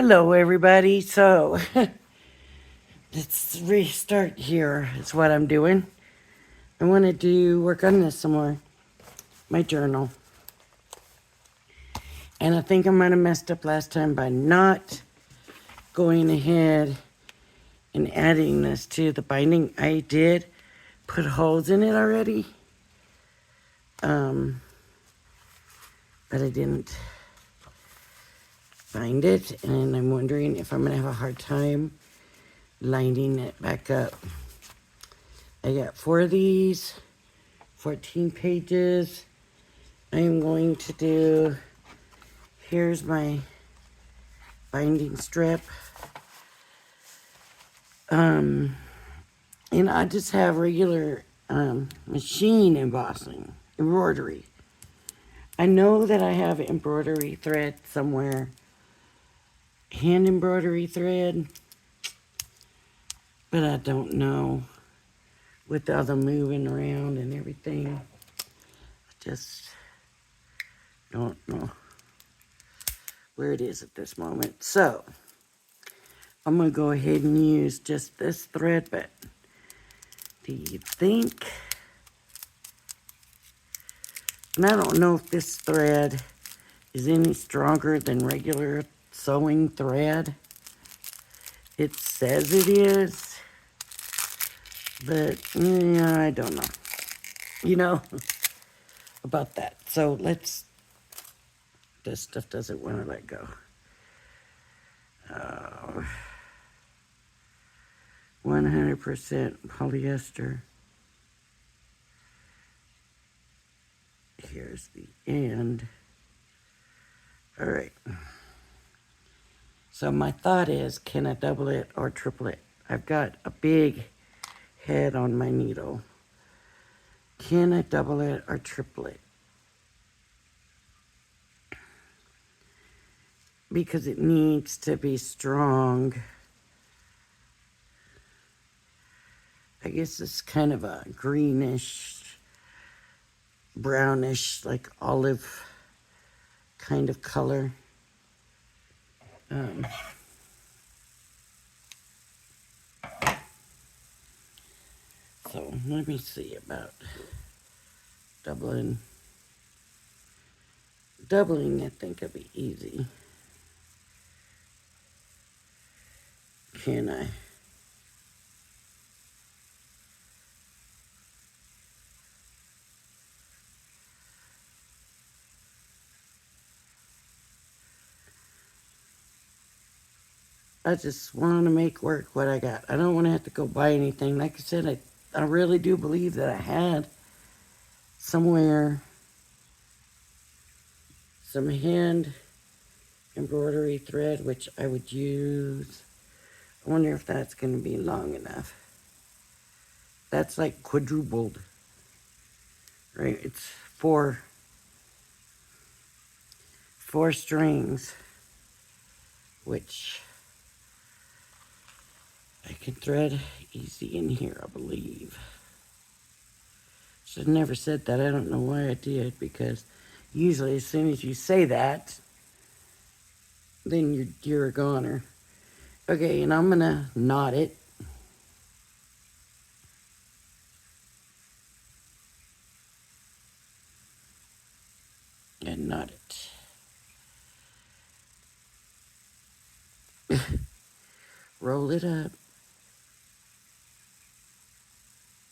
Hello, everybody. So, let's restart here, is what I'm doing. I wanted to work on this some more, my journal. And I think I might have messed up last time by not going ahead and adding this to the binding. I did put holes in it already, but I didn't bind it. And I'm wondering if I'm going to have a hard time lining it back up. I got 4 of these, 14 pages. I am going to do, here's my binding strip. And I just have regular machine embossing, embroidery. I know that I have embroidery thread somewhere, hand embroidery thread, but I don't know with all the moving around and everything. I just don't know where it is at this moment. So, I'm going to go ahead and use just this thread, but do you think? And I don't know if this thread is any stronger than regular sewing thread. It says it is, but yeah, I don't know. You know about that. So this stuff doesn't want to let go. 100% polyester. Here's the end. All right. So my thought is, can I double it or triple it? I've got a big head on my needle. Can I double it or triple it? Because it needs to be strong. I guess it's kind of a greenish, brownish, like olive kind of color. So let me see about doubling. Doubling, I think, will be easy. Can I? I just want to make work what I got. I don't want to have to go buy anything. Like I said, I really do believe that I had somewhere some hand embroidery thread, which I would use. I wonder if that's going to be long enough. That's like quadrupled, right? It's four strings, which I can thread easy in here, I believe. Should have never said that. I don't know why I did, because usually as soon as you say that, then you're a goner. Okay, and I'm gonna knot it. And knot it. Roll it up.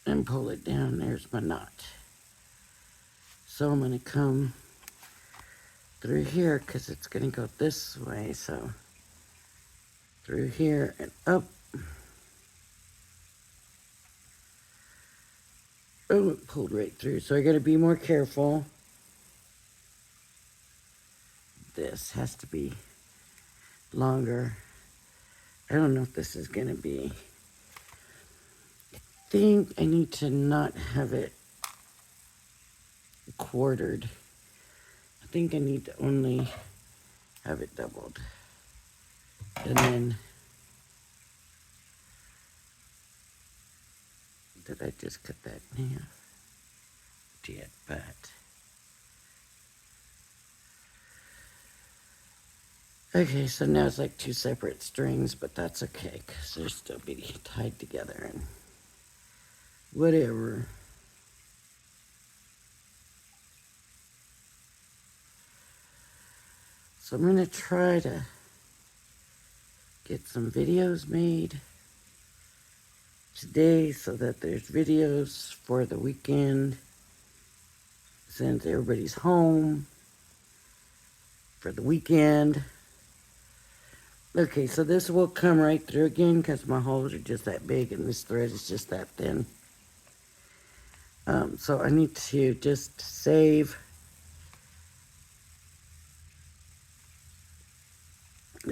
And pull it down. There's my knot. So I'm gonna come through here, because it's gonna go this way, so through here and up. Oh, it pulled right through, so I gotta be more careful. This has to be longer. I don't know if this is gonna be. I think I need to not have it quartered. I think I need to only have it doubled. And then, did I just cut that in half? Did, but Okay, so now it's like 2 separate strings, but that's okay, because they're still be tied together and whatever. So I'm going to try to get some videos made today so that there's videos for the weekend since everybody's home for the weekend. Okay, so this will come right through again because my holes are just that big and this thread is just that thin. So I need to just save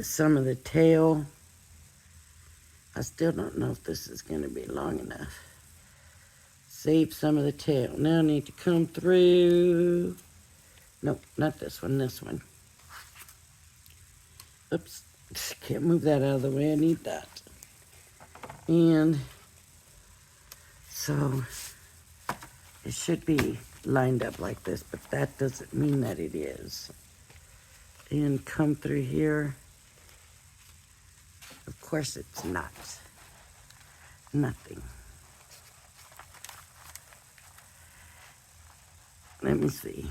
some of the tail. I still don't know if this is going to be long enough. Save some of the tail. Now I need to come through. Nope, not this one, this one. Oops, can't move that out of the way. I need that. And so it should be lined up like this, but that doesn't mean that it is. And come through here. Of course it's not. Nothing. Let me see.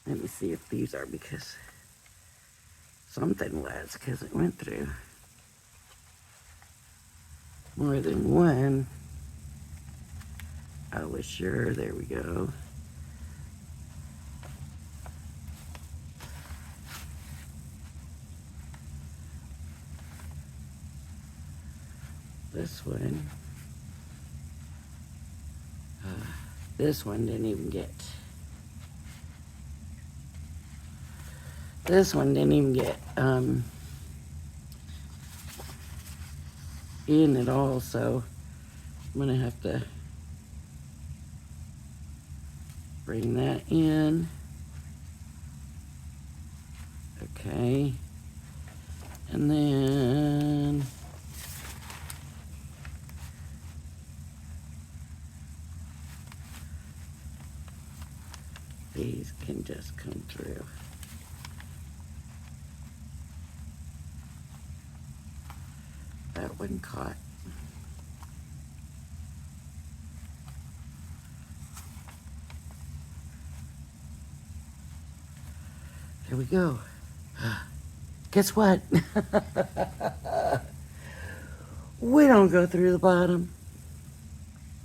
Let me see if these are, because something was, because it went through more than one. I was sure. There we go. This one. This one didn't even get. This one didn't even get in at all, so I'm gonna have to bring that in. Okay. And then these can just come through. That one caught. There we go. Guess what? We don't go through the bottom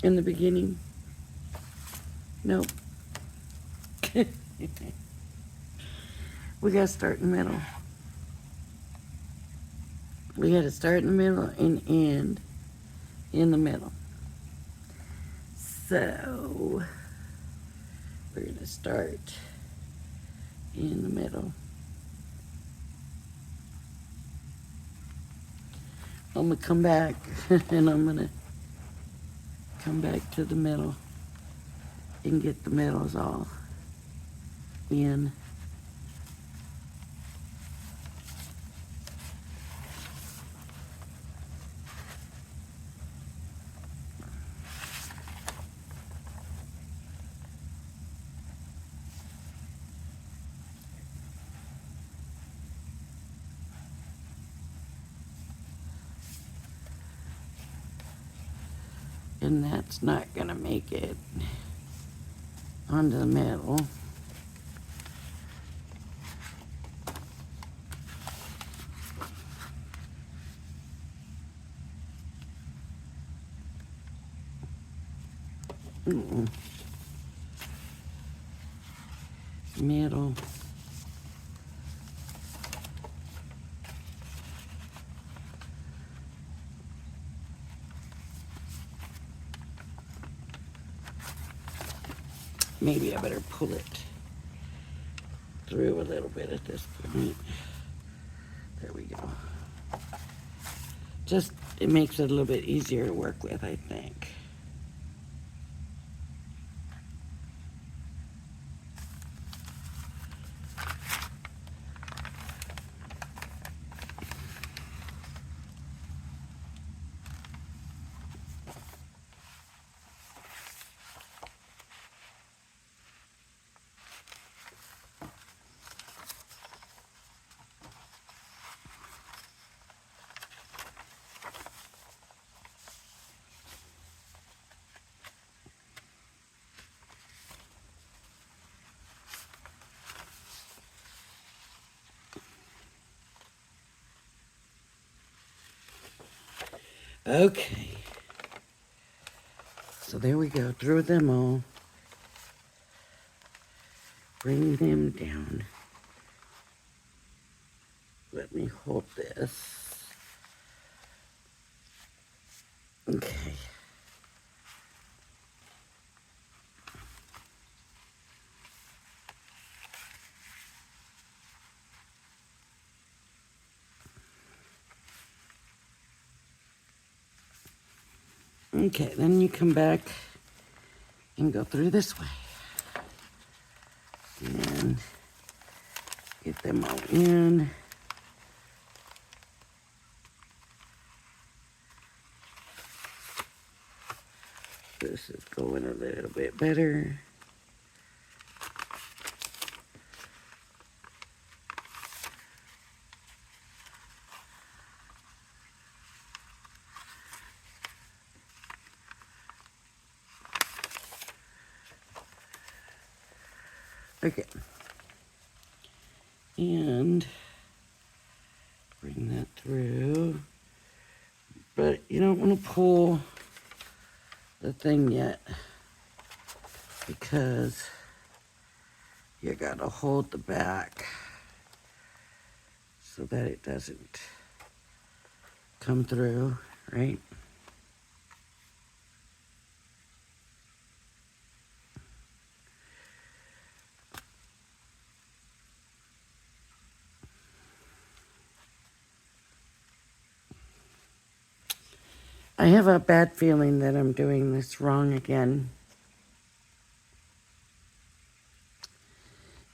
in the beginning. Nope. We gotta start in the middle. We gotta start in the middle and end in the middle. So we're gonna start in the middle. I'm gonna come back and I'm gonna come back to the middle and get the middles all in. And that's not gonna make it onto the middle. Middle. Maybe I better pull it through a little bit at this point. There we go. Just, it makes it a little bit easier to work with, I think. Okay. So there we go, through them all. Bring them down. Let me hold this. Okay. Okay, then you come back and go through this way. And get them all in. This is going a little bit better. Okay. And bring that through. But you don't want to pull the thing yet, because you gotta hold the back so that it doesn't come through, right? I have a bad feeling that I'm doing this wrong again.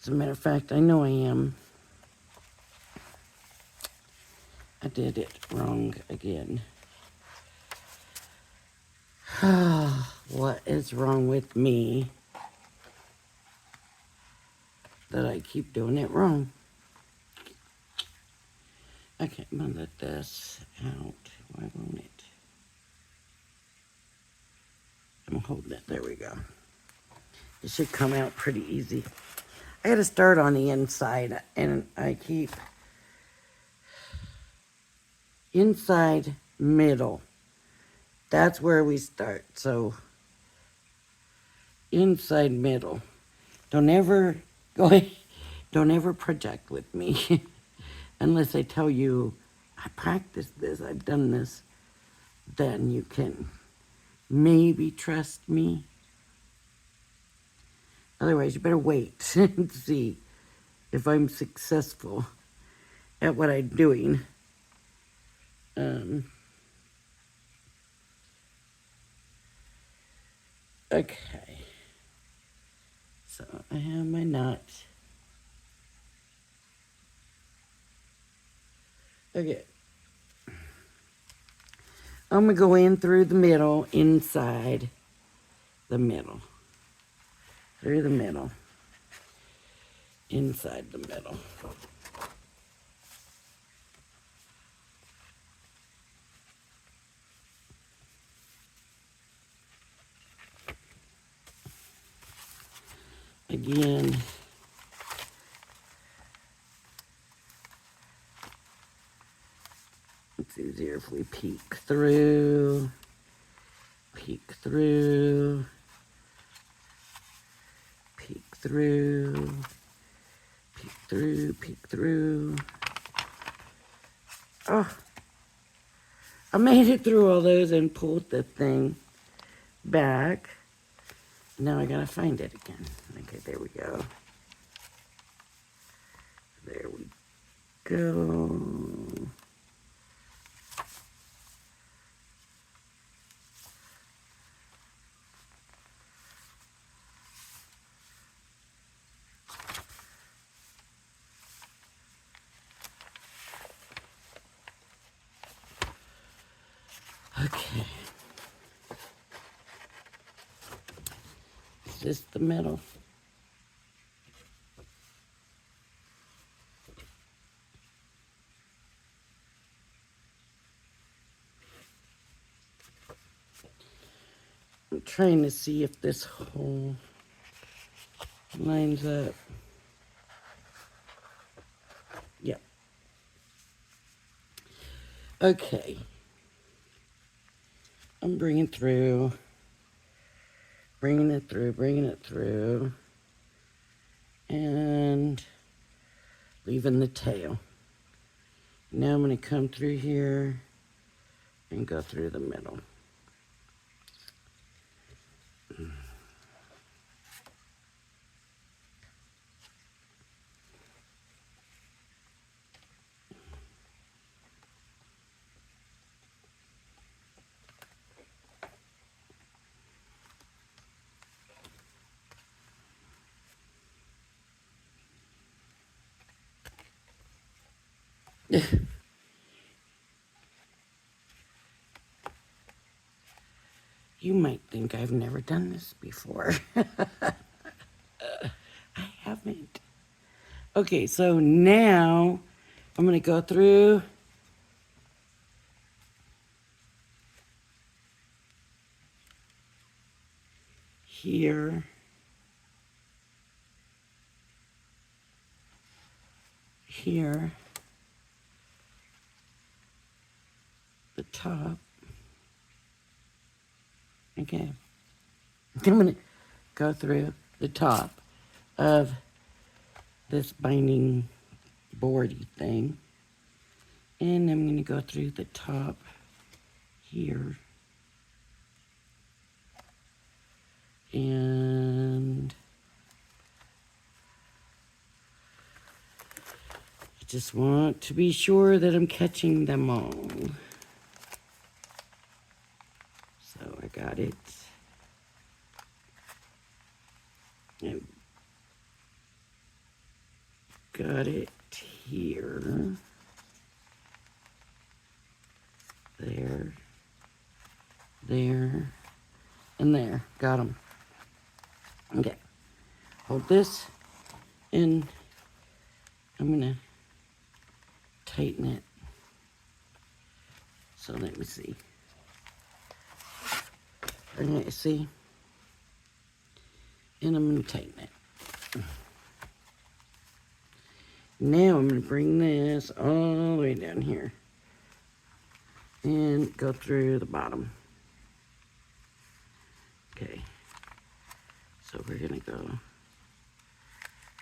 As a matter of fact, I know I am. I did it wrong again. What is wrong with me that I keep doing it wrong? Okay, I'm gonna let this out. Why won't it? I'm holding it. There we go. It should come out pretty easy. I gotta start on the inside, and I keep inside, middle. That's where we start. So inside, middle. Don't ever go. Don't ever project with me, unless I tell you I practiced this. I've done this. Then you can maybe trust me. Otherwise, you better wait and see if I'm successful at what I'm doing. Okay. So I have my knot. Okay. I'm going to go in through the middle, inside the middle. Through the middle. Inside the middle. Again, it's easier if we peek through, peek through, peek through, peek through, peek through. Oh, I made it through all those and pulled the thing back. Now I gotta find it again. Okay, there we go. There we go. Okay. Is this the middle? I'm trying to see if this hole lines up. Yep. Okay. I'm bringing it through, bringing it through, and leaving the tail. Now I'm going to come through here and go through the middle. You might think I've never done this before. I haven't. Okay, so now I'm going to go through here, here, the top. Okay. I'm going to go through the top of this binding boardy thing. And I'm going to go through the top here. And I just want to be sure that I'm catching them all. So I got it. I got it here. There. There. And there. Got them. Okay. Hold this and I'm going to tighten it. So let me see. Okay, see? And I'm going to tighten it. Now I'm going to bring this all the way down here and go through the bottom. Okay. So we're going to go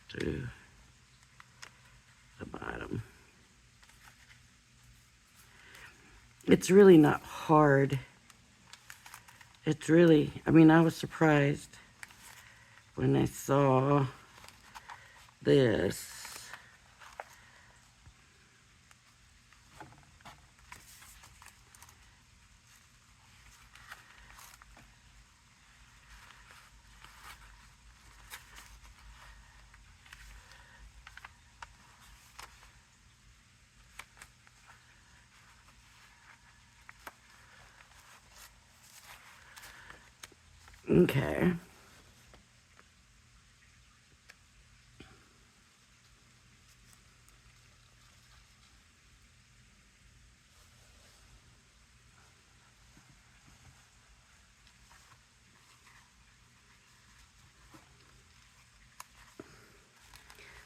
through the bottom. It's really not hard. It's really, I mean, I was surprised when I saw this. Okay.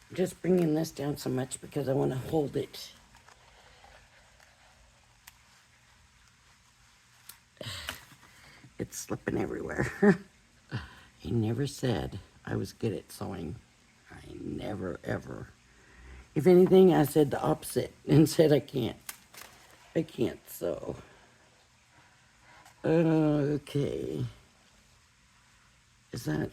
I'm just bringing this down so much because I want to hold it. It's slipping everywhere. I never said I was good at sewing. I never, ever. If anything, I said the opposite and said I can't. I can't sew. Okay. Is that...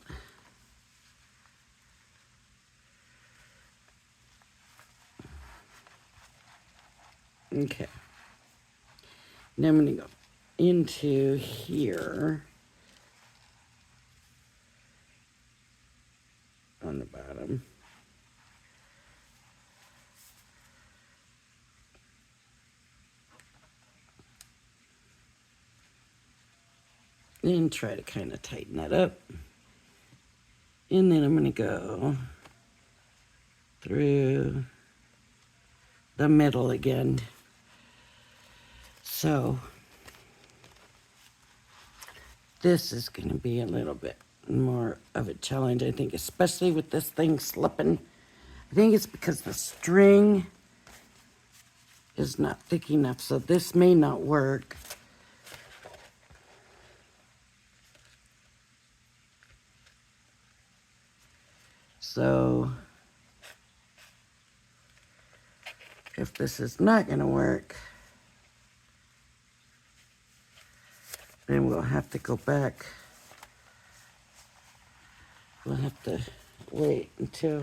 Okay. Now I'm going to go into here on the bottom. And try to kind of tighten that up. And then I'm going to go through the middle again. So this is going to be a little bit more of a challenge, I think, especially with this thing slipping. I think it's because the string is not thick enough, so this may not work. So if this is not going to work, then we'll have to go back. We'll have to wait until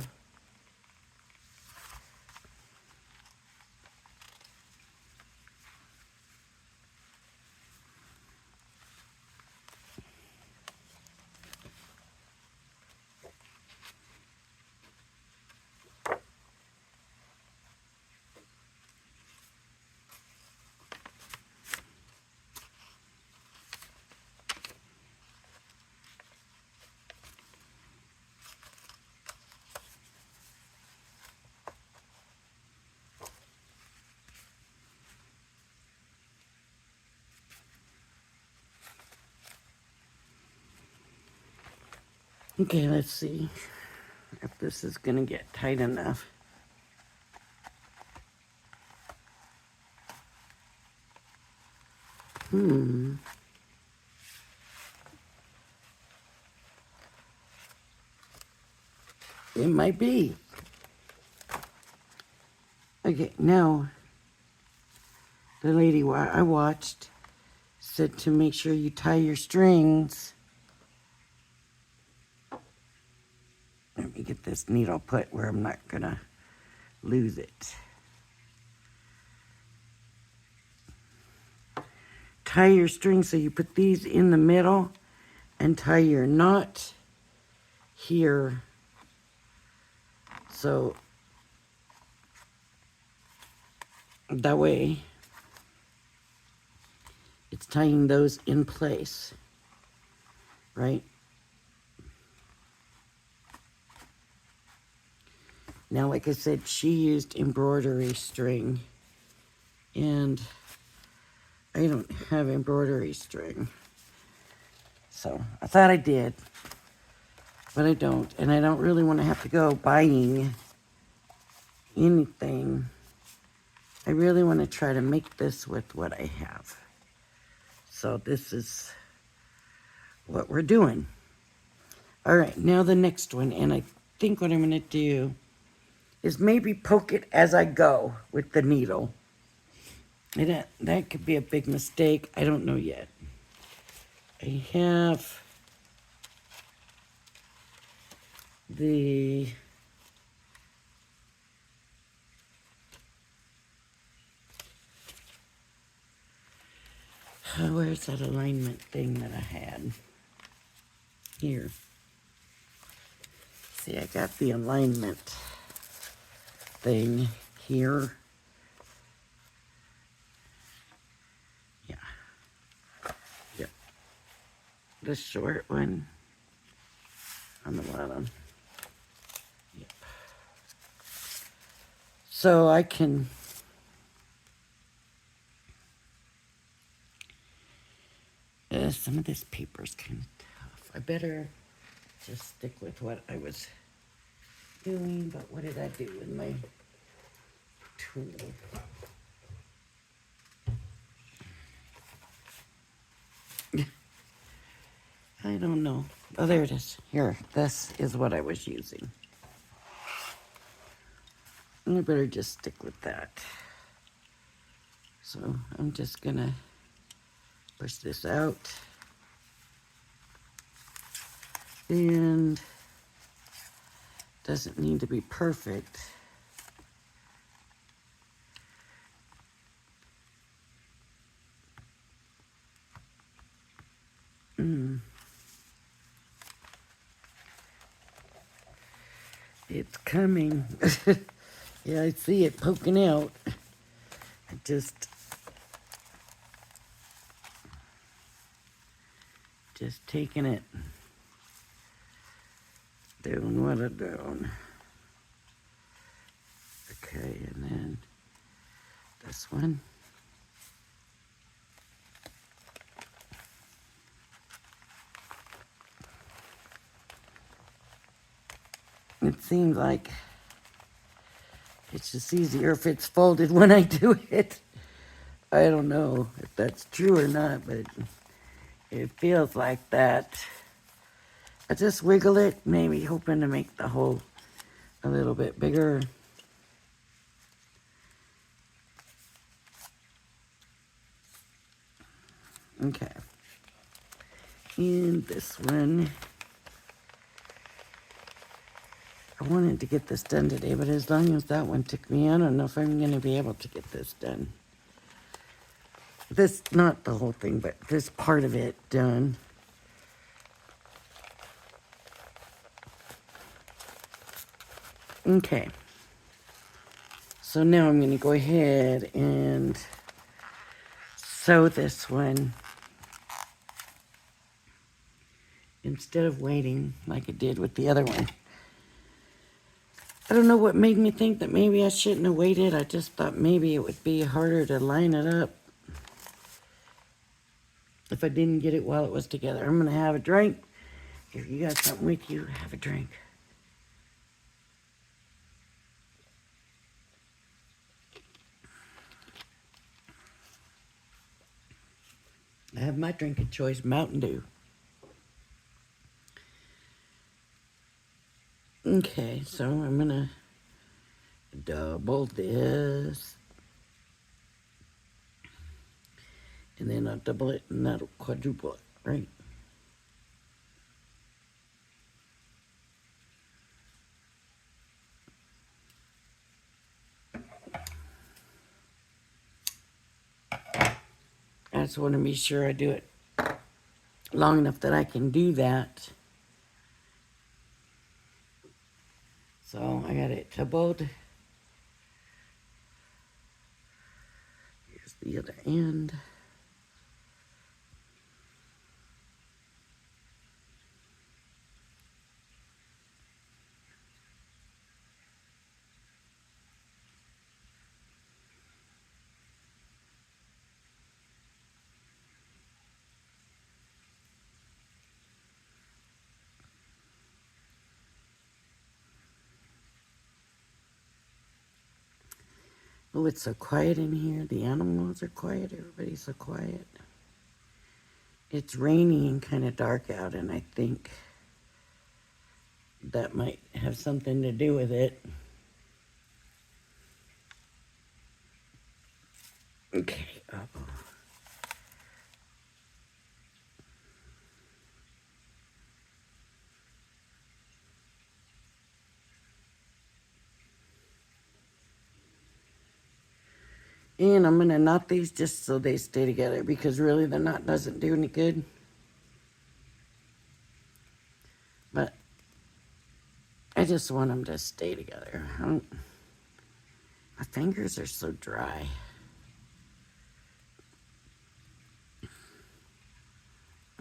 okay, let's see if this is gonna get tight enough. It might be. Okay, now, the lady I watched said to make sure you tie your strings. Let me get this needle put where I'm not gonna lose it. Tie your strings so you put these in the middle and tie your knot here. So that way it's tying those in place, right? Now, like I said, she used embroidery string, and I don't have embroidery string. So I thought I did, but I don't. And I don't really want to have to go buying anything. I really want to try to make this with what I have. So this is what we're doing. All right, now the next one, and I think what I'm going to do is maybe poke it as I go with the needle. And that could be a big mistake. I don't know yet. I have the where's that alignment thing that I had? Here. See, I got the alignment thing here. Yeah. Yep. The short one on the bottom. Yep. So I can some of this paper is kind of tough. I better just stick with what I was doing, but what did I do with my tool? I don't know. Oh, there it is. Here, this is what I was using. I better just stick with that. So I'm just gonna push this out. And doesn't need to be perfect. It's coming. Yeah, I see it poking out. I just taking it, doing what I'm doing. Okay, and then this one. It seems like it's just easier if it's folded when I do it. I don't know if that's true or not, but it feels like that. I just wiggle it, maybe hoping to make the whole a little bit bigger. Okay. And this one, I wanted to get this done today, but as long as that one took me, I don't know if I'm going to be able to get this done. This, not the whole thing, but this part of it done. Okay. So now I'm going to go ahead and sew this one instead of waiting like I did with the other one. I don't know what made me think that maybe I shouldn't have waited. I just thought maybe it would be harder to line it up if I didn't get it while it was together. I'm going to have a drink. If you got something with you, have a drink. I have my drink of choice, Mountain Dew. Okay, so I'm going to double this. And then I'll double it and that'll quadruple it, right? I just want to be sure I do it long enough that I can do that. So I got it doubled. Here's the other end. Oh, it's so quiet in here. The animals are quiet. Everybody's so quiet. It's rainy and kind of dark out, and I think that might have something to do with it. Okay. And I'm going to knot these just so they stay together because really the knot doesn't do any good. But I just want them to stay together. My fingers are so dry.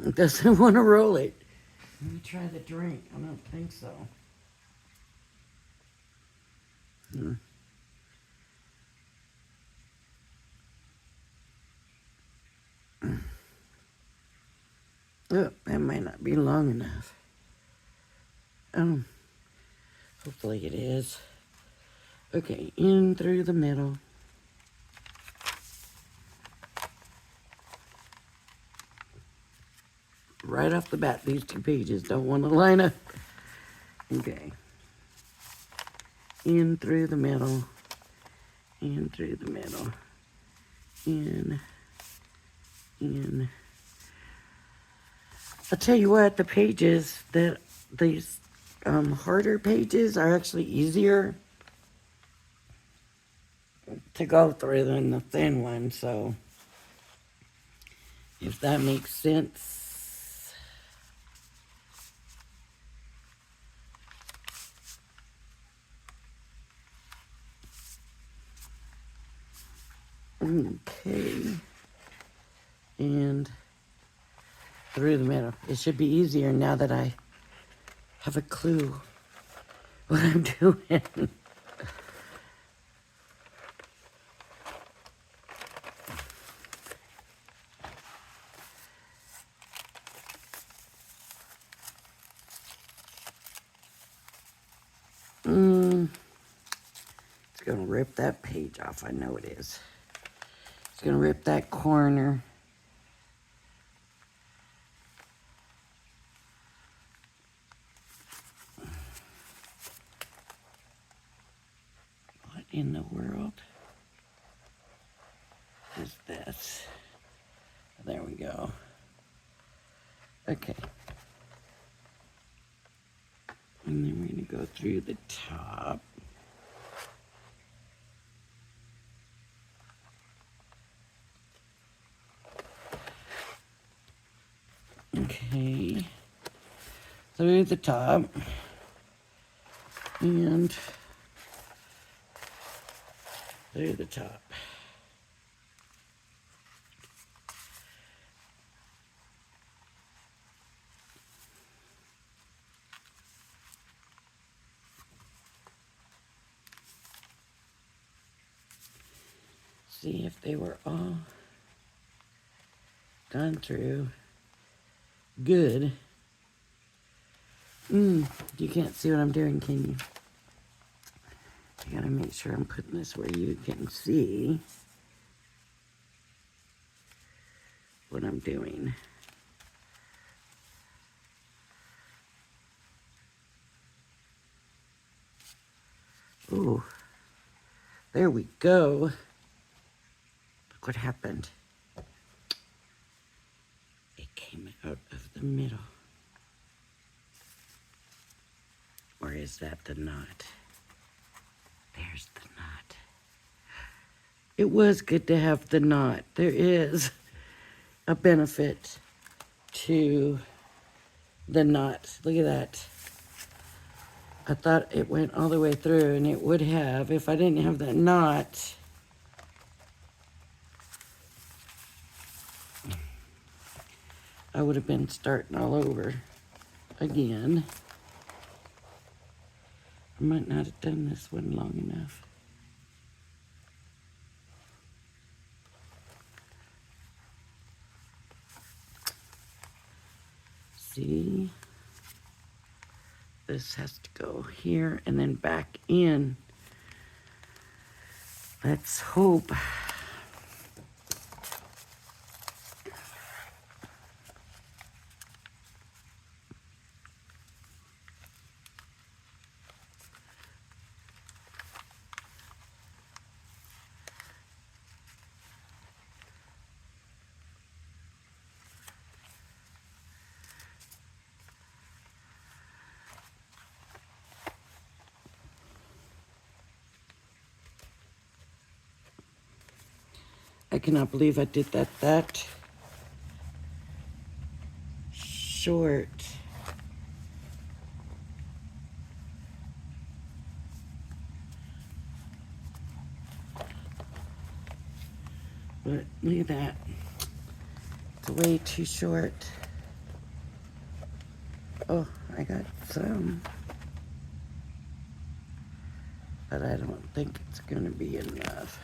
It doesn't want to roll it. Let me try the drink. I don't think so. Oh, that might not be long enough. Hopefully it is. Okay, in through the middle. Right off the bat, these two pages don't want to line up. Okay. In through the middle. In through the middle. In. I'll tell you what, the pages that these harder pages are actually easier to go through than the thin one, so if that makes sense. Okay. And through the middle. It should be easier now that I have a clue what I'm doing. It's gonna rip that page off. I know it is. It's gonna rip that corner. in the world is this? There we go. Okay. And then we're going to go through the top. Okay. Through the top. And through the top. See if they were all gone through good. You can't see what I'm doing, can you? I gotta make sure I'm putting this where you can see what I'm doing. Ooh, there we go. Look what happened. It came out of the middle. Or is that the knot? There's the knot. It was good to have the knot. There is a benefit to the knot. Look at that. I thought it went all the way through, and it would have if I didn't have that knot. I would have been starting all over again. I might not have done this one long enough. See? This has to go here and then back in. Let's hope. I cannot believe I did that short. But look at that. It's way too short. Oh, I got some. But I don't think it's going to be enough.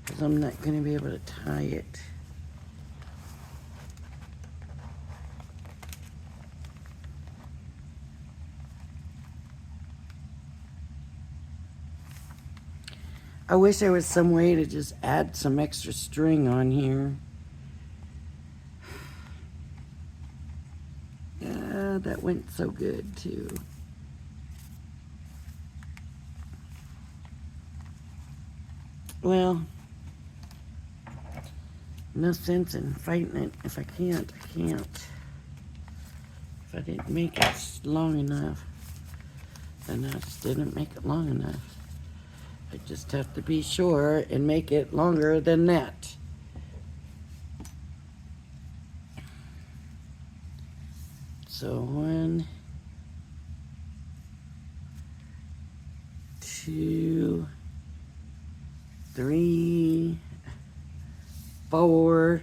Because I'm not going to be able to tie it. I wish there was some way to just add some extra string on here. Yeah, that went so good too. Well, no sense in fighting it. If I can't, I can't. If I didn't make it long enough, then I just didn't make it long enough. I just have to be sure and make it longer than that. So 1, 2, 3, 4.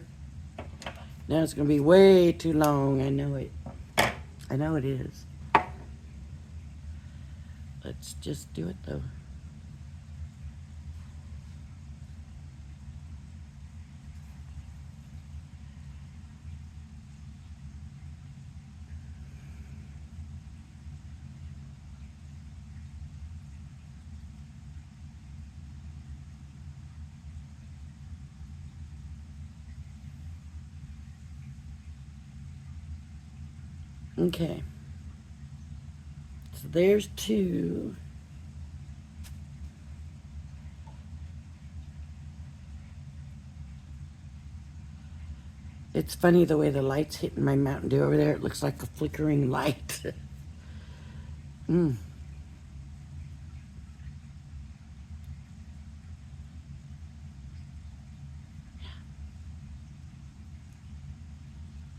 Now it's going to be way too long. I know it. I know it is. Let's just do it though. Okay. So there's 2. It's funny the way the light's hitting my Mountain Dew over there. It looks like a flickering light. mm.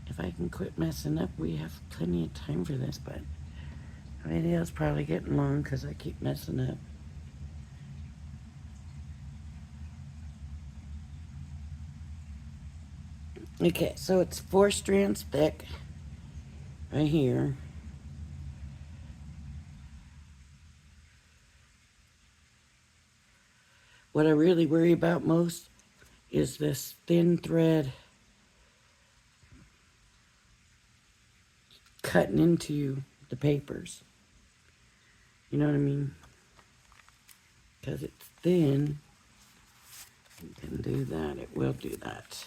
If I can quit messing up, we have plenty of time for this, but the video's probably getting long because I keep messing up. Okay, so it's 4 strands thick right here. What I really worry about most is this thin thread cutting into the papers. You know what I mean? Because it's thin, it can do that. It will do that.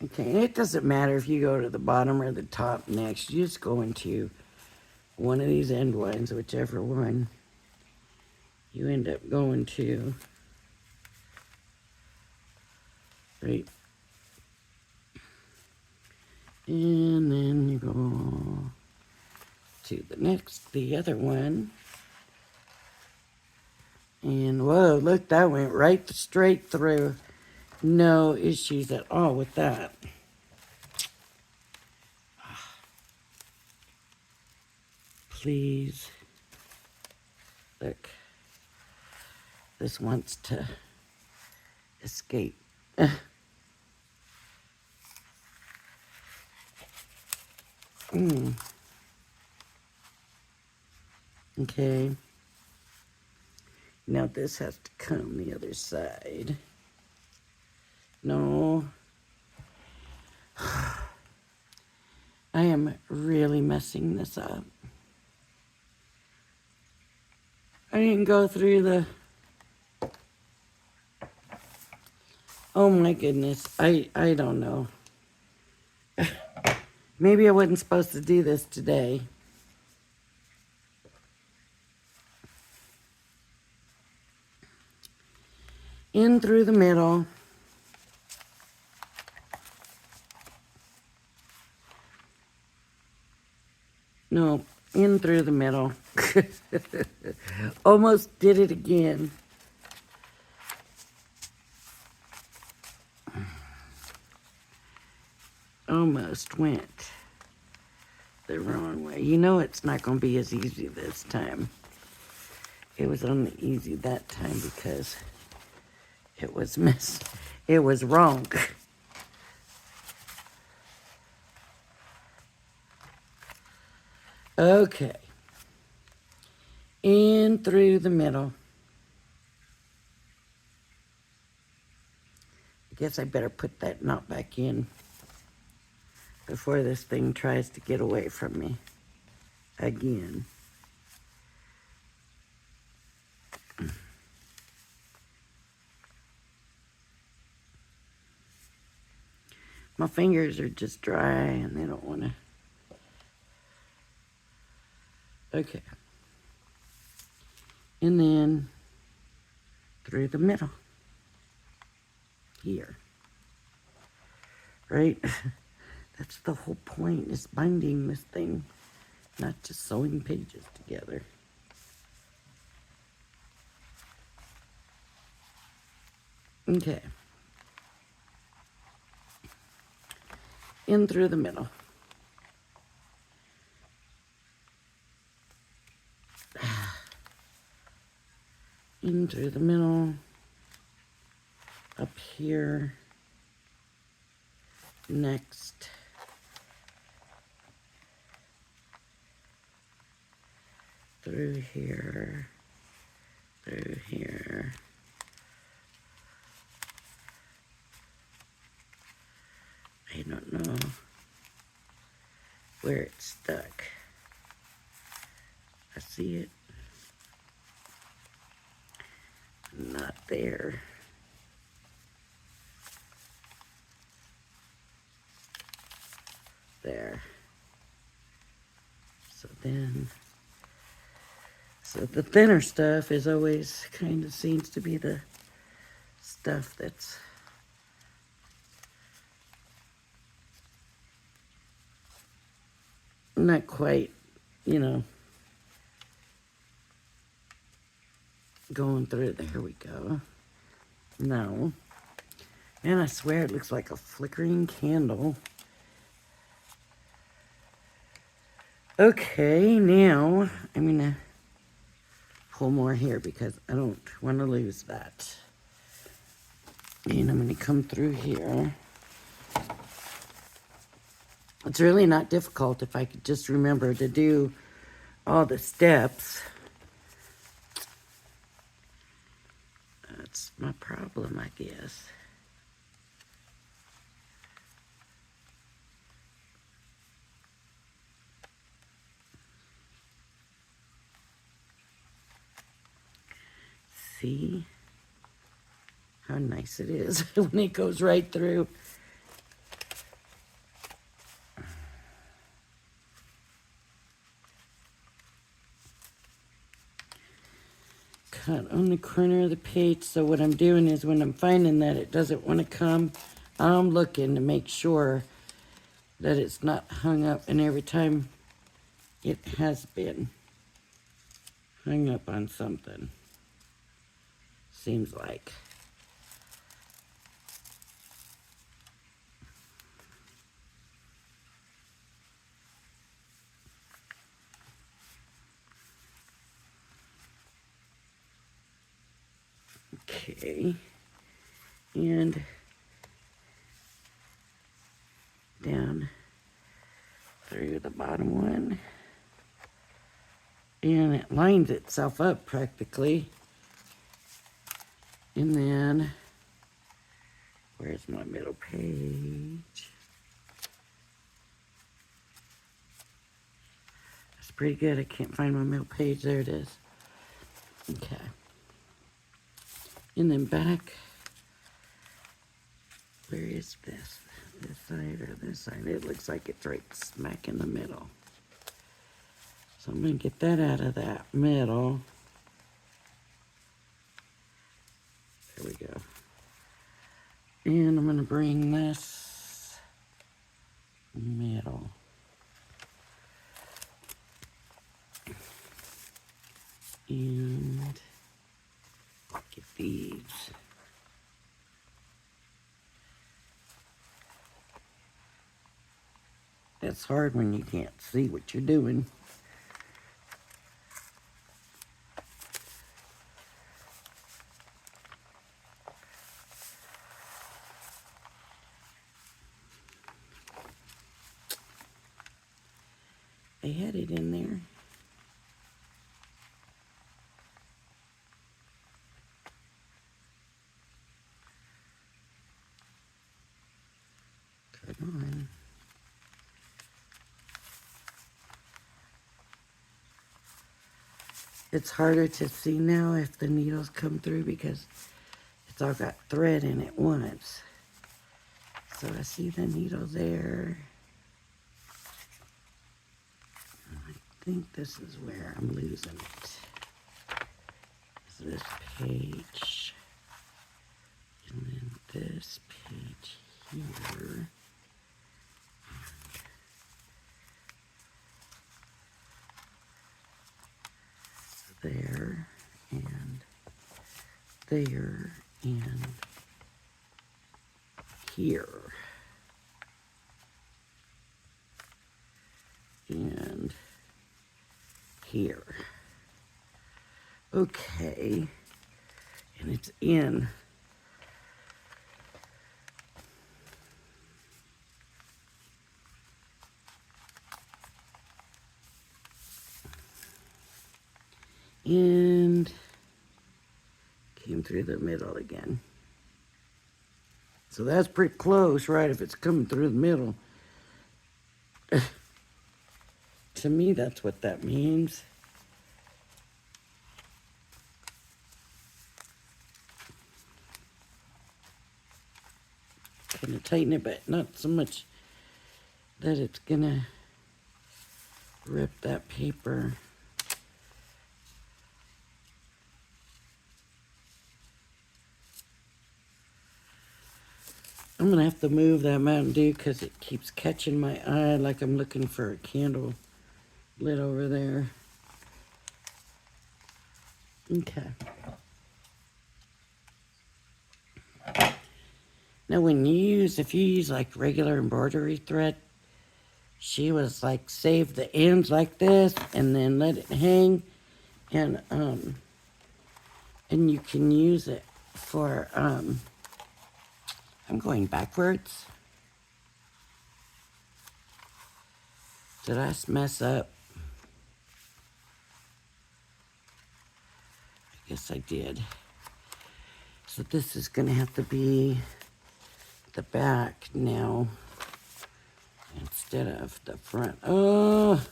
Okay, and it doesn't matter if you go to the bottom or the top next. You just go into one of these end ones, whichever one you end up going to. Right. And then you go to the other one. And whoa, look, that went right straight through. No issues at all with that. Please. Look. This wants to escape. Okay. Now this has to come the other side. No. I am really messing this up. I didn't go through the... Oh my goodness. I don't know. Maybe I wasn't supposed to do this today. In through the middle. No, in through the middle. Almost did it again. Almost went the wrong way. You know it's not going to be as easy this time. It was only easy that time because it was it was wrong. Okay. In through the middle. I guess I better put that knot back in before this thing tries to get away from me again. My fingers are just dry and they don't want to. Okay. And then through the middle. Here. Right? That's the whole point, is binding this thing, not just sewing pages together. Okay. In through the middle. In through the middle. Up here. Next. Through here. Through here. I don't know where it's stuck. I see it. Not there. There. So the thinner stuff is always kind of seems to be the stuff that's not quite, you know, going through. There we go. No. And I swear it looks like a flickering candle. Okay, now I'm going to pull more here because I don't want to lose that. And I'm going to come through here. It's really not difficult if I could just remember to do all the steps. That's my problem, I guess. See how nice it is when it goes right through. Cut on the corner of the page. So what I'm doing is when I'm finding that it doesn't want to come, I'm looking to make sure that it's not hung up, and every time it has been hung up on something, seems like. Okay, and down through the bottom one, and it lines itself up practically. And then, where's my middle page? That's pretty good. I can't find my middle page. There it is. Okay. And then back, where is this? This side or this side? It looks like it's right smack in the middle. So I'm going to get that out of that middle. There we go. And I'm going to bring this middle. And get these. It's hard when you can't see what you're doing. They had it in there. Come on. It's harder to see now if the needles come through because it's all got thread in it once. So I see the needle there. I think this is where I'm losing it. Is this page. And then this page here. There and there and here. And here. Okay. And it's in. And came through the middle again. So that's pretty close, right, if it's coming through the middle. To me, that's what that means. Kind of tighten it, but not so much that it's gonna rip that paper. I'm gonna have to move that Mountain Dew because it keeps catching my eye like I'm looking for a candle lit over there. Okay. Now if you use like regular embroidery thread, she was like save the ends like this and then let it hang, and you can use it for I'm going backwards. Did I mess up? I guess I did. So this is gonna have to be the back now instead of the front. Oh,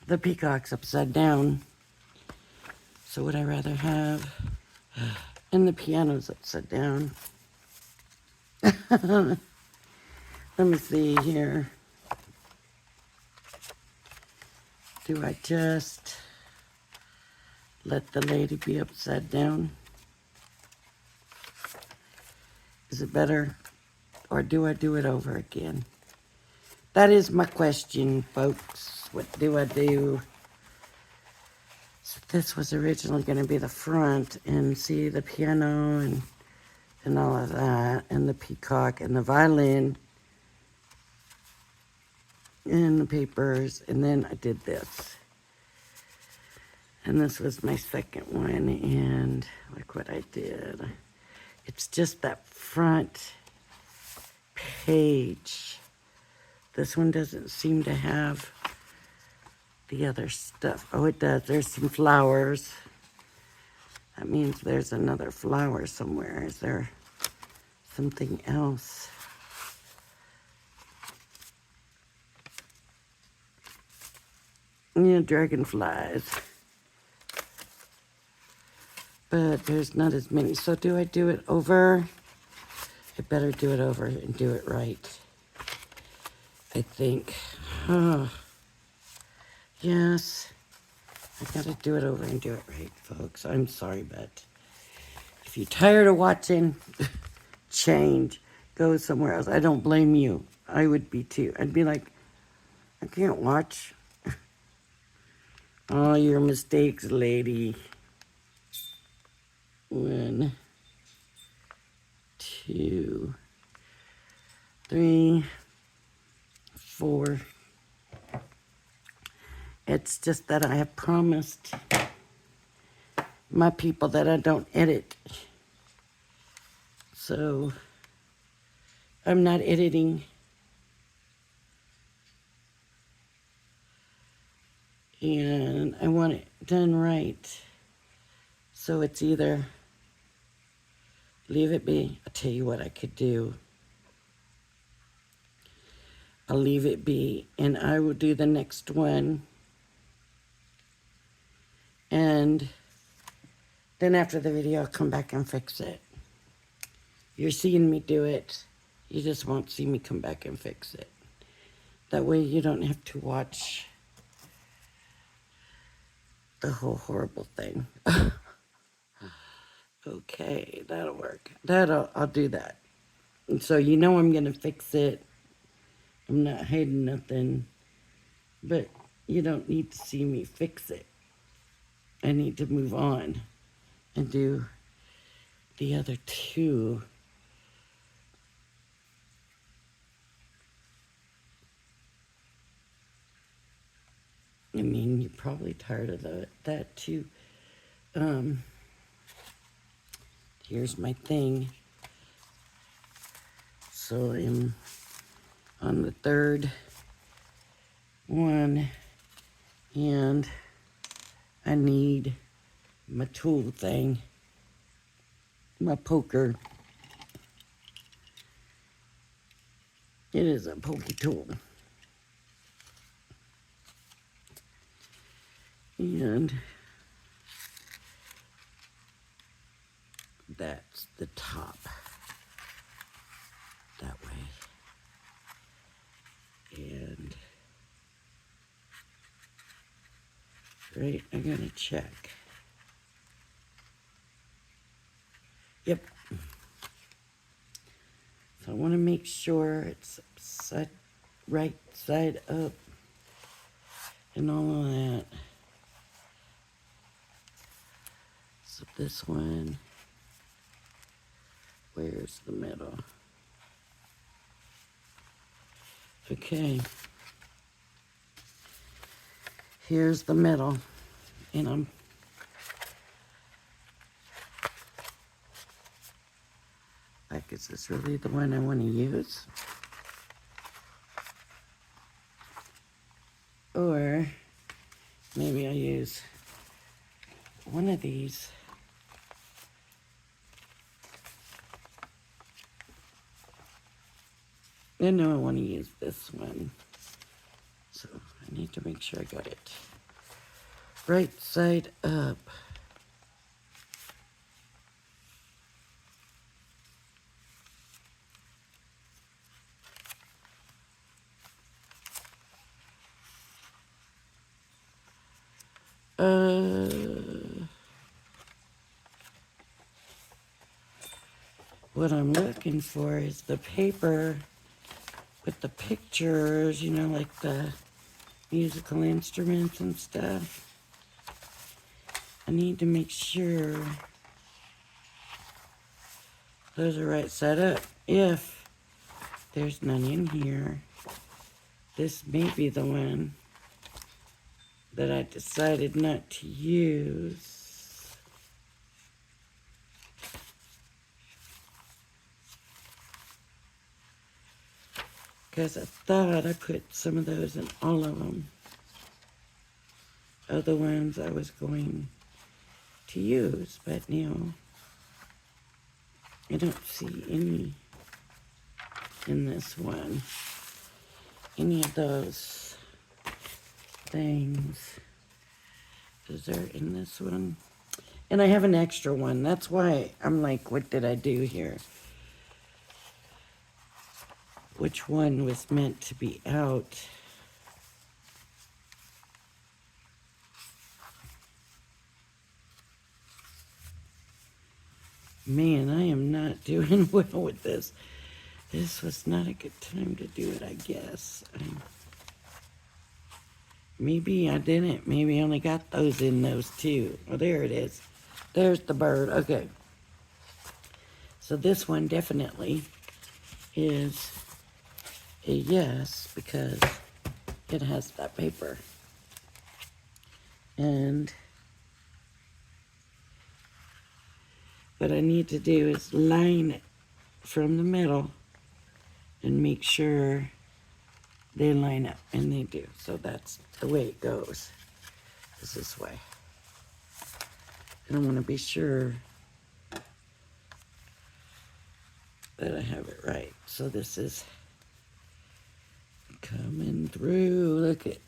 the peacock's upside down. So would I rather have, and the piano's upside down. Let me see here. Do I just let the lady be upside down? Is it better? Or do I do it over again? That is my question, folks. What do I do? So this was originally going to be the front, and see the piano and all of that, and the peacock and the violin and the papers, and then I did this. And this was my second one, and look what I did. It's just that front page. This one doesn't seem to have the other stuff. Oh, it does. There's some flowers. That means there's another flower somewhere. Is there something else? Yeah, dragonflies. But there's not as many. So do I do it over? I better do it over and do it right, I think. Oh, yes. I gotta do it over and do it right, folks. I'm sorry, but if you're tired of watching, change. Go somewhere else. I don't blame you. I would be too. I'd be like, I can't watch all your mistakes, lady. 1, 2, 3, 4. It's just that I have promised my people that I don't edit. So I'm not editing. And I want it done right. So it's either leave it be. I'll tell you what I could do. I'll leave it be, and I will do the next one. And then after the video, I'll come back and fix it. You're seeing me do it. You just won't see me come back and fix it. That way you don't have to watch the whole horrible thing. Okay, that'll work. I'll do that. And so you know I'm gonna fix it. I'm not hiding nothing. But you don't need to see me fix it. I need to move on and do the other two. I mean, you're probably tired of that too. Um, Here's my thing. So I'm on the third one, and I need my tool thing, my poker. It is a pokey tool. And that's the top that way. And right, I'm gonna check. Yep. So I want to make sure it's right side up and all of that. So this one, where's the middle? Okay. Here's the middle, and I'm like, is this really the one I want to use? Or maybe I'll use one of these. I know I want to use this one. So I need to make sure I got it right side up. What I'm looking for is the paper with the pictures, you know, like the musical instruments and stuff. I need to make sure those are right side up. If there's none in here, this may be the one that I decided not to use. Because I thought I put some of those in all of them. Other ones I was going to use, but now I don't see any in this one. Any of those things. Is there in this one? And I have an extra one. That's why I'm like, what did I do here? Which one was meant to be out? Man, I am not doing well with this. This was not a good time to do it, I guess. Maybe I didn't. Maybe I only got those in those two. Oh, there it is. There's the bird. Okay. So this one definitely is a yes because it has that paper. And what I need to do is line it from the middle and make sure they line up, and they do. So that's the way it goes, is this way. And I want to be sure that I have it right. So this is coming through. Look at,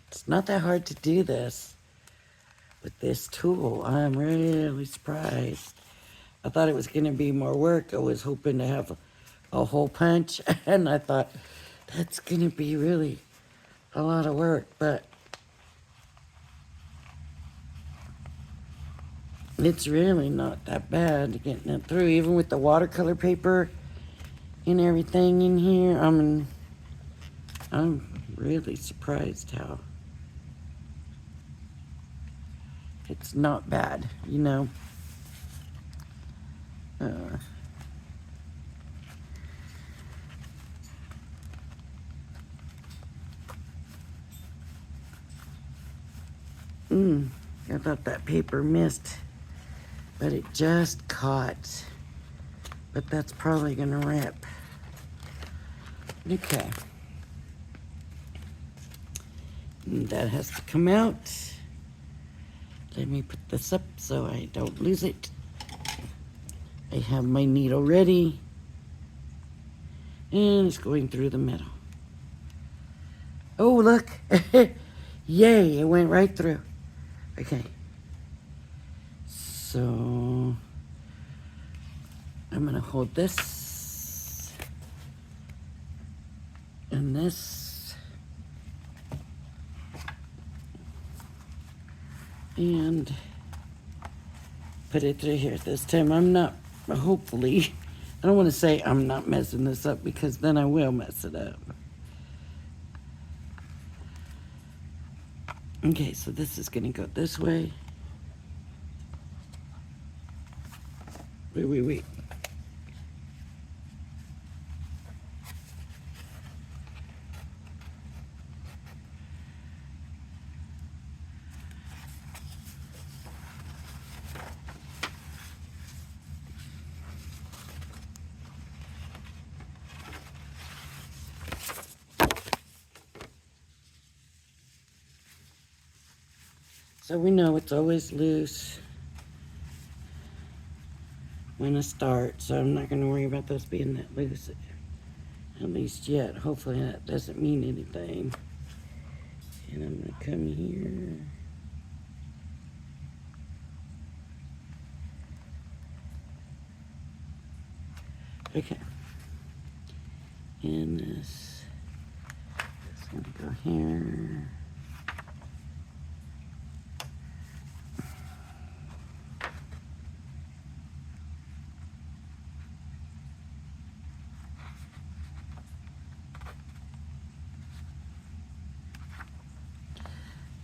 it's not that hard to do this with this tool. I'm really surprised. I thought it was going to be more work. I was hoping to have a hole punch, and I thought that's going to be really a lot of work, but it's really not that bad getting it through, even with the watercolor paper and everything in here. I mean, I'm really surprised how it's not bad, you know. I thought that paper missed, but it just caught. But that's probably gonna rip. Okay. And that has to come out. Let me put this up so I don't lose it. I have my needle ready. And it's going through the middle. Oh, look. Yay, it went right through. Okay. So I'm gonna hold this and this and put it through here. This time I'm not, hopefully, I don't want to say I'm not messing this up because then I will mess it up. Okay, so this is gonna go this way. Wait. So we know it's always loose when I start, so I'm not gonna worry about this being that loose, at least yet. Hopefully that doesn't mean anything. And I'm gonna come here. Okay. And this is gonna go here.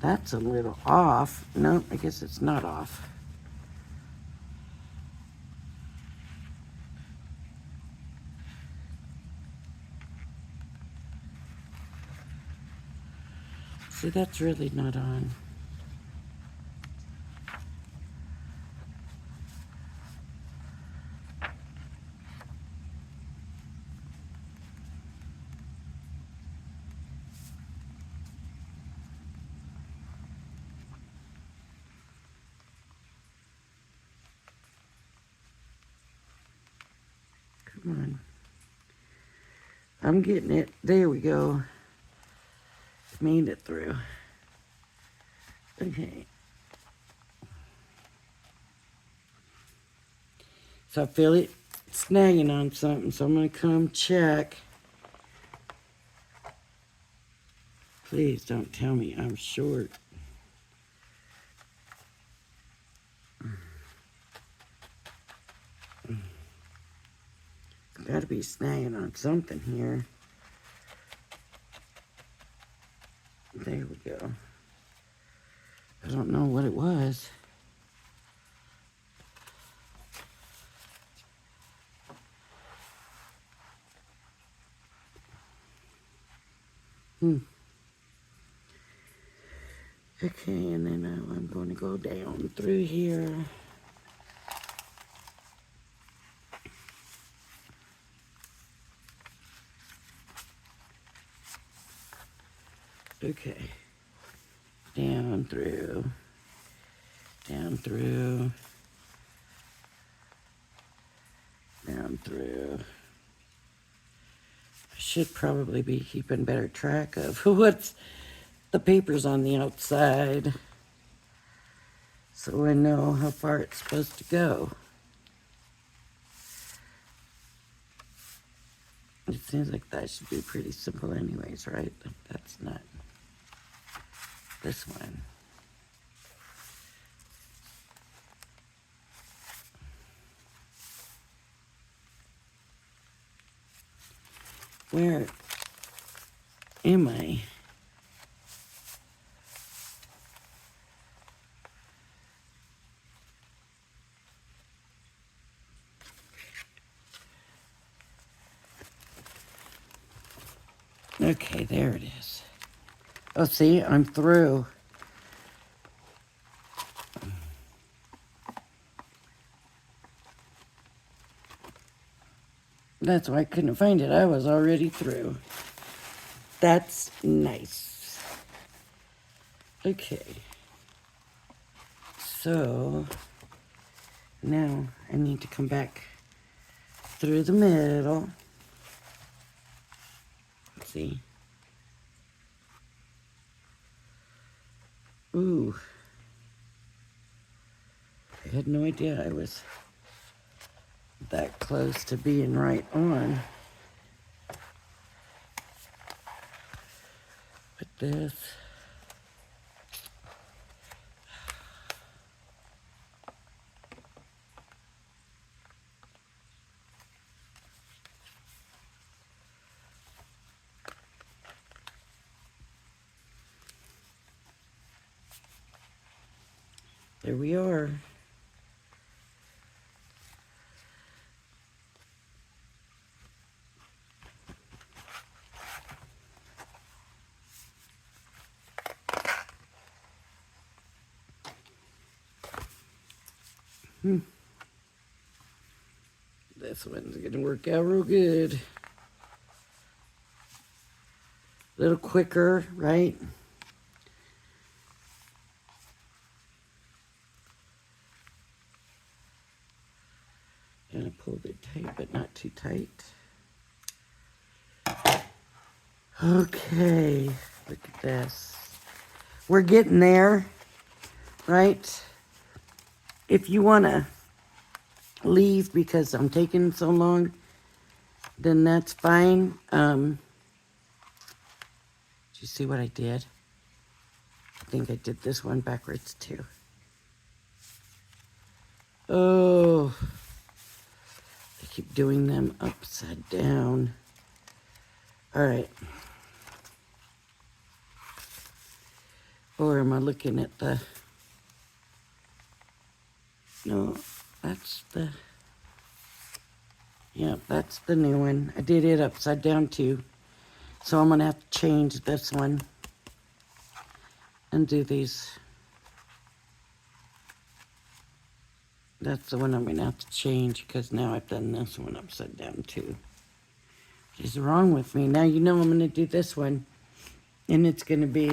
That's a little off. No, I guess it's not off. See, that's really not on. Come on. I'm getting it. There we go. Made it through. Okay. So I feel it snagging on something, so I'm gonna come check. Please don't tell me I'm short. Gotta be snagging on something here. There we go. I don't know what it was. Okay, and then now I'm going to go down through here. Okay. Down through. Down through. Down through. I should probably be keeping better track of what's the papers on the outside, so I know how far it's supposed to go. It seems like that should be pretty simple anyways, right? But that's not this one. Where am I? Okay, there it is. Oh, see, I'm through. That's why I couldn't find it. I was already through. That's nice. Okay. So now I need to come back through the middle. Let's see. Ooh. I had no idea I was that close to being right on. But this. There we are. This one's gonna work out real good. A little quicker, right? Gonna pull it tight, but not too tight. Okay, look at this. We're getting there, right? If you wanna leave because I'm taking so long, then that's fine. Did you see what I did? I think I did this one backwards too. Oh, I keep doing them upside down. All right. Or am I looking at the... No, that's the... Yeah, that's the new one. I did it upside down too. So I'm gonna have to change this one and do these. That's the one I'm gonna have to change because now I've done this one upside down too. What is wrong with me? Now you know I'm gonna do this one and it's gonna be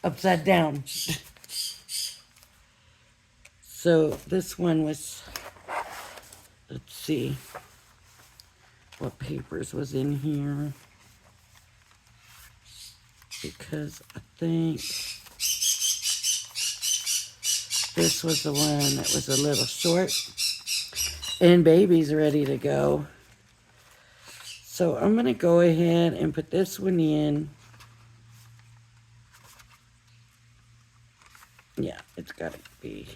upside down. So this one was, let's see what papers was in here. Because I think this was the one that was a little short. And baby's ready to go. So I'm going to go ahead and put this one in. Yeah, it's got to be.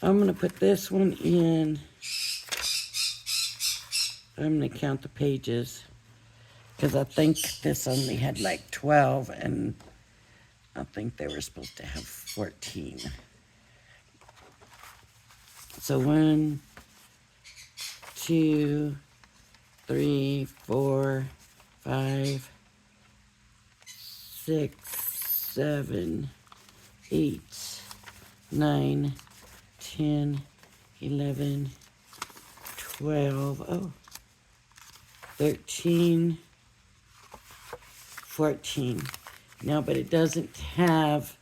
I'm going to put this one in. I'm going to count the pages. Because I think this only had like 12 and I think they were supposed to have 14. So 1, 2, 3, 4, 5, 6, 7, 8, 9, 10, 11, 12, 13, 14. Now, but it doesn't have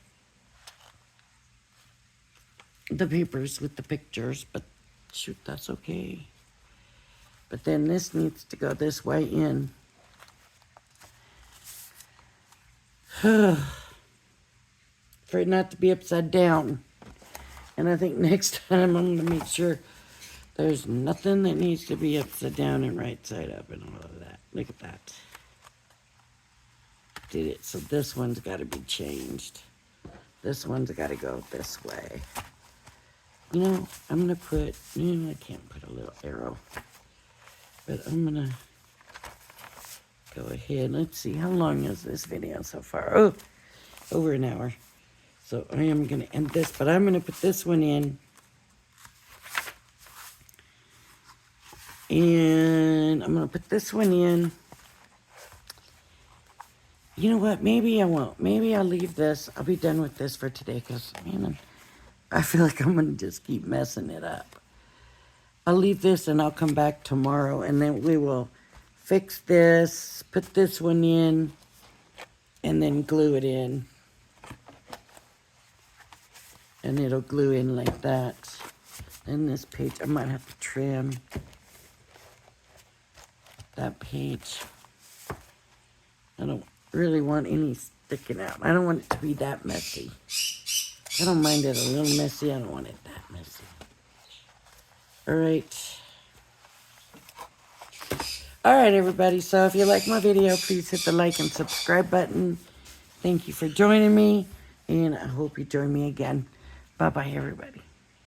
the papers with the pictures, but shoot, that's okay. But then this needs to go this way in. For it not to be upside down. And I think next time I'm going to make sure there's nothing that needs to be upside down and right side up and all of that. Look at that. Did it. So this one's got to be changed. This one's got to go this way. You know, I'm going to put, I can't put a little arrow. But I'm going to go ahead. Let's see, how long is this video so far? Oh, over an hour. So I am going to end this, but I'm going to put this one in. And I'm going to put this one in. You know what? Maybe I won't. Maybe I'll leave this. I'll be done with this for today because, man, I feel like I'm going to just keep messing it up. I'll leave this and I'll come back tomorrow and then we will fix this, put this one in, and then glue it in. And it'll glue in like that. And this page, I might have to trim that page. I don't really want any sticking out. I don't want it to be that messy. I don't mind it a little messy. I don't want it that messy. All right. All right, everybody. So if you like my video, please hit the like and subscribe button. Thank you for joining me, and I hope you join me again. Bye-bye, everybody.